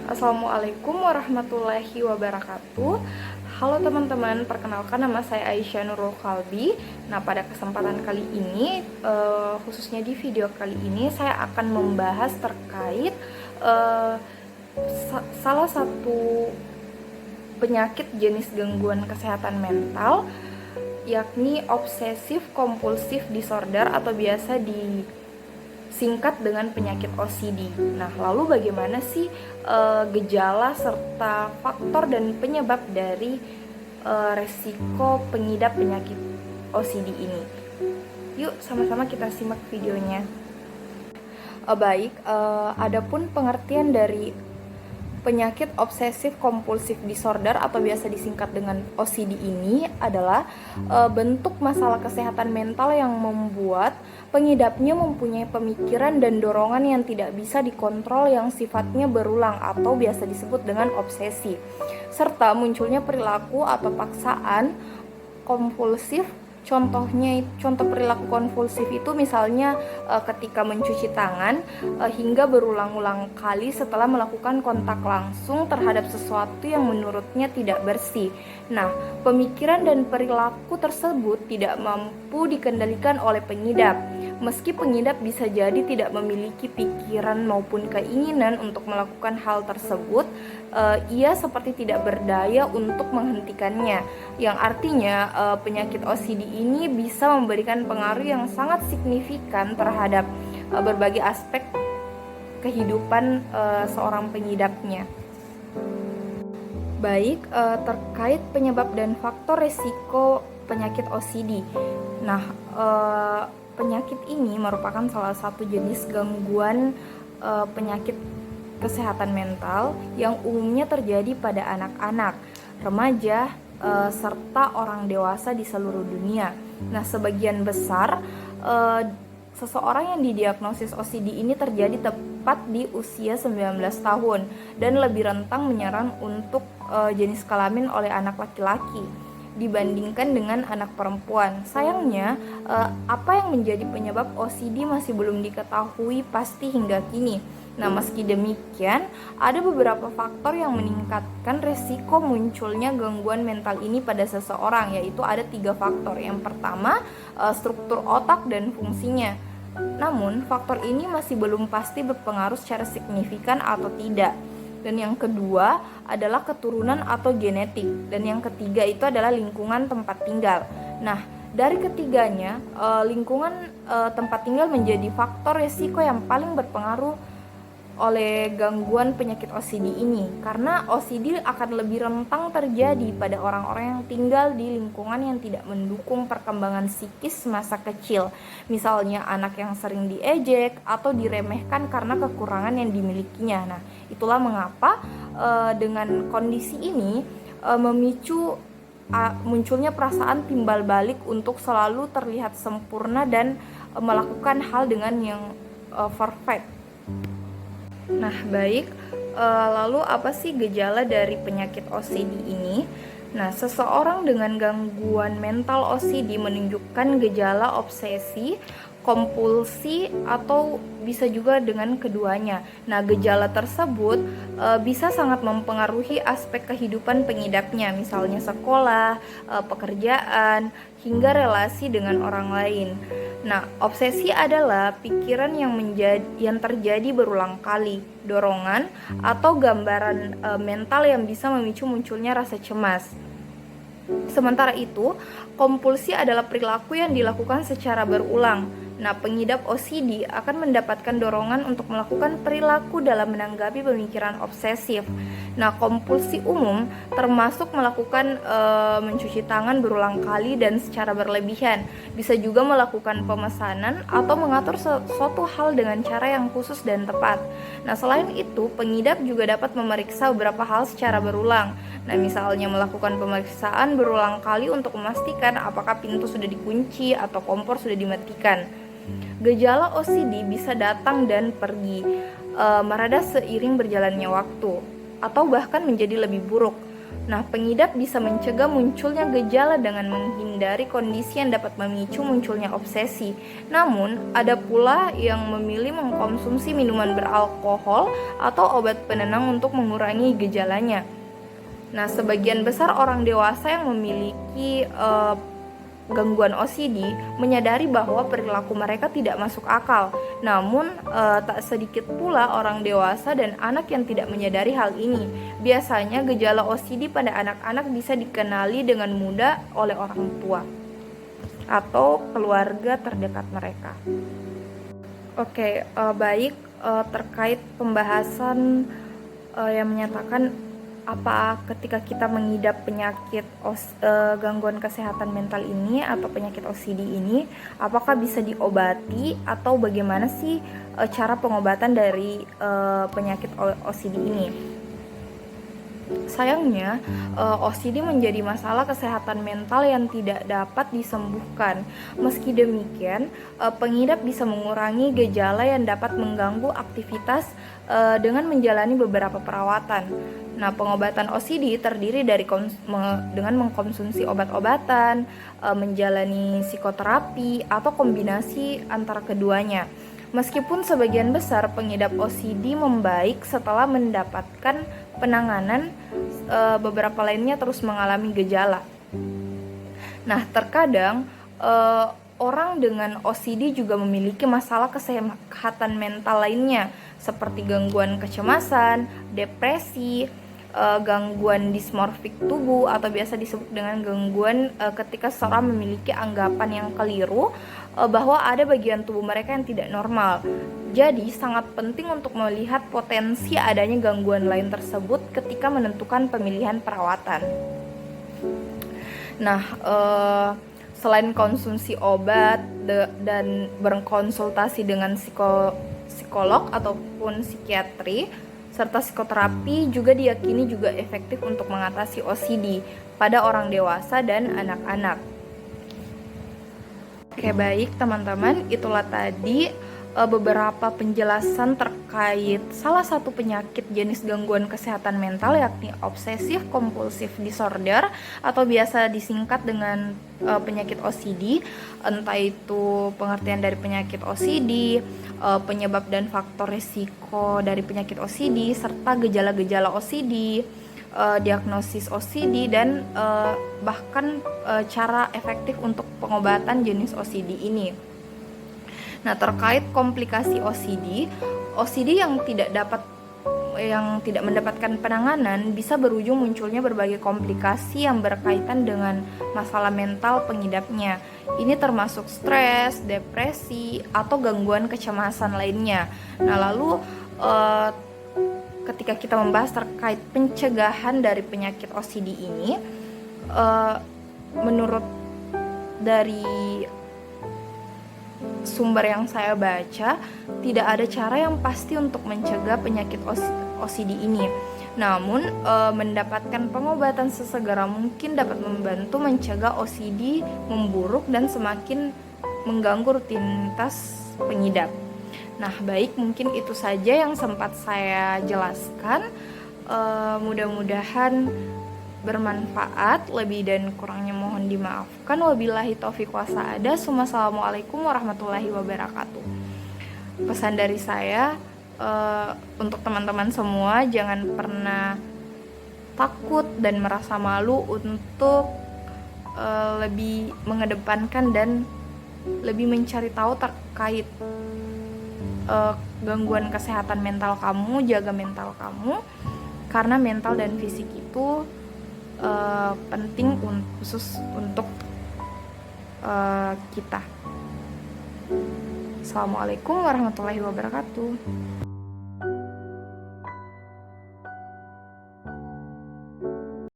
Assalamualaikum warahmatullahi wabarakatuh. Halo teman-teman, perkenalkan nama saya Aisyah Nurul Kalbi. Nah, pada kesempatan kali ini, khususnya di video kali ini, saya akan membahas terkait salah satu penyakit jenis gangguan kesehatan mental, yakni obsesif kompulsif disorder atau biasa disingkat dengan penyakit OCD. Nah, lalu bagaimana sih gejala serta faktor dan penyebab dari resiko pengidap penyakit OCD ini? Yuk sama-sama kita simak videonya. Adapun pengertian dari penyakit obsesif kompulsif disorder atau biasa disingkat dengan OCD ini adalah bentuk masalah kesehatan mental yang membuat pengidapnya mempunyai pemikiran dan dorongan yang tidak bisa dikontrol yang sifatnya berulang atau biasa disebut dengan obsesi, serta munculnya perilaku atau paksaan kompulsif. Contoh perilaku kompulsif itu misalnya ketika mencuci tangan hingga berulang-ulang kali setelah melakukan kontak langsung terhadap sesuatu yang menurutnya tidak bersih. Nah, pemikiran dan perilaku tersebut tidak mampu dikendalikan oleh pengidap. Meski pengidap bisa jadi tidak memiliki pikiran maupun keinginan untuk melakukan hal tersebut, ia seperti tidak berdaya untuk menghentikannya, yang artinya penyakit OCD ini bisa memberikan pengaruh yang sangat signifikan terhadap berbagai aspek kehidupan seorang pengidapnya. Terkait penyebab dan faktor resiko penyakit OCD. Nah, penyakit ini merupakan salah satu jenis gangguan penyakit kesehatan mental yang umumnya terjadi pada anak-anak, remaja, serta orang dewasa di seluruh dunia. Nah, sebagian besar seseorang yang didiagnosis OCD ini terjadi tepat di usia 19 tahun dan lebih rentang menyerang untuk jenis kelamin oleh anak laki-laki dibandingkan dengan anak perempuan. Sayangnya, apa yang menjadi penyebab OCD masih belum diketahui pasti hingga kini. Nah, meski demikian, ada beberapa faktor yang meningkatkan resiko munculnya gangguan mental ini pada seseorang, yaitu ada 3 faktor. Yang pertama, struktur otak dan fungsinya. Namun, faktor ini masih belum pasti berpengaruh secara signifikan atau tidak. Dan yang kedua adalah keturunan atau genetik. Dan yang ketiga itu adalah lingkungan tempat tinggal. Nah, dari ketiganya, lingkungan tempat tinggal menjadi faktor resiko yang paling berpengaruh oleh gangguan penyakit OCD ini, karena OCD akan lebih rentang terjadi pada orang-orang yang tinggal di lingkungan yang tidak mendukung perkembangan psikis masa kecil, misalnya anak yang sering diejek atau diremehkan karena kekurangan yang dimilikinya. Nah, itulah mengapa dengan kondisi ini memicu munculnya perasaan timbal balik untuk selalu terlihat sempurna dan melakukan hal dengan yang perfect. Nah, lalu apa sih gejala dari penyakit OCD ini? Nah, seseorang dengan gangguan mental OCD menunjukkan gejala obsesi, kompulsi, atau bisa juga dengan keduanya. Nah, gejala tersebut bisa sangat mempengaruhi aspek kehidupan pengidapnya, misalnya sekolah, pekerjaan, hingga relasi dengan orang lain. Nah, obsesi adalah pikiran yang terjadi berulang kali, dorongan atau gambaran mental yang bisa memicu munculnya rasa cemas. Sementara itu, kompulsi adalah perilaku yang dilakukan secara berulang. Nah, pengidap OCD akan mendapatkan dorongan untuk melakukan perilaku dalam menanggapi pemikiran obsesif. Nah, kompulsi umum termasuk melakukan mencuci tangan berulang kali dan secara berlebihan. Bisa juga melakukan pemesanan atau mengatur suatu hal dengan cara yang khusus dan tepat. Nah, selain itu, pengidap juga dapat memeriksa beberapa hal secara berulang. Nah, misalnya melakukan pemeriksaan berulang kali untuk memastikan apakah pintu sudah dikunci atau kompor sudah dimatikan. Gejala OCD bisa datang dan pergi, mereda seiring berjalannya waktu, atau bahkan menjadi lebih buruk. Nah, pengidap bisa mencegah munculnya gejala dengan menghindari kondisi yang dapat memicu munculnya obsesi. Namun, ada pula yang memilih mengkonsumsi minuman beralkohol atau obat penenang untuk mengurangi gejalanya. Nah, sebagian besar orang dewasa yang memiliki gangguan OCD menyadari bahwa perilaku mereka tidak masuk akal. Namun, tak sedikit pula orang dewasa dan anak yang tidak menyadari hal ini. Biasanya gejala OCD pada anak-anak bisa dikenali dengan mudah oleh orang tua atau keluarga terdekat mereka. Oke, baik, terkait pembahasan yang menyatakan apa ketika kita mengidap penyakit gangguan kesehatan mental ini atau penyakit OCD ini, apakah bisa diobati atau bagaimana sih cara pengobatan dari penyakit OCD ini? Sayangnya, OCD menjadi masalah kesehatan mental yang tidak dapat disembuhkan. Meski demikian, pengidap bisa mengurangi gejala yang dapat mengganggu aktivitas dengan menjalani beberapa perawatan. Nah, pengobatan OCD terdiri dari dengan mengkonsumsi obat-obatan, menjalani psikoterapi, atau kombinasi antara keduanya. Meskipun sebagian besar pengidap OCD membaik setelah mendapatkan penanganan, beberapa lainnya terus mengalami gejala. Nah, terkadang orang dengan OCD juga memiliki masalah kesehatan mental lainnya seperti gangguan kecemasan, depresi, gangguan dismorfik tubuh atau biasa disebut dengan gangguan ketika seseorang memiliki anggapan yang keliru bahwa ada bagian tubuh mereka yang tidak normal. Jadi sangat penting untuk melihat potensi adanya gangguan lain tersebut ketika menentukan pemilihan perawatan. Nah, selain konsumsi obat dan berkonsultasi dengan psikolog ataupun psikiatri serta psikoterapi juga diyakini juga efektif untuk mengatasi OCD pada orang dewasa dan anak-anak. Oke, baik teman-teman, itulah tadi beberapa penjelasan terkait salah satu penyakit jenis gangguan kesehatan mental, yakni obsesif kompulsif disorder atau biasa disingkat dengan penyakit OCD. Entah itu pengertian dari penyakit OCD, penyebab dan faktor risiko dari penyakit OCD, serta gejala-gejala OCD, diagnosis OCD, dan bahkan cara efektif untuk pengobatan jenis OCD ini. Nah, terkait komplikasi OCD yang tidak mendapatkan penanganan bisa berujung munculnya berbagai komplikasi yang berkaitan dengan masalah mental pengidapnya. Ini termasuk stres, depresi, atau gangguan kecemasan lainnya. Nah, lalu ketika kita membahas terkait pencegahan dari penyakit OCD ini, menurut dari sumber yang saya baca, tidak ada cara yang pasti untuk mencegah penyakit OCD ini. Namun, mendapatkan pengobatan sesegera mungkin dapat membantu mencegah OCD memburuk dan semakin mengganggu rutinitas pengidap. Nah, baik, mungkin itu saja yang sempat saya jelaskan. Mudah-mudahan bermanfaat. Lebih dan kurangnya mohon dimaafkan. Wabillahi taufiq wasa'ada. Assalamualaikum warahmatullahi wabarakatuh. Pesan dari saya untuk teman-teman semua, jangan pernah takut dan merasa malu untuk lebih mengedepankan dan lebih mencari tahu terkait gangguan kesehatan mental kamu. Jaga mental kamu, karena mental dan fisik itu penting khusus untuk kita. Assalamualaikum warahmatullahi wabarakatuh.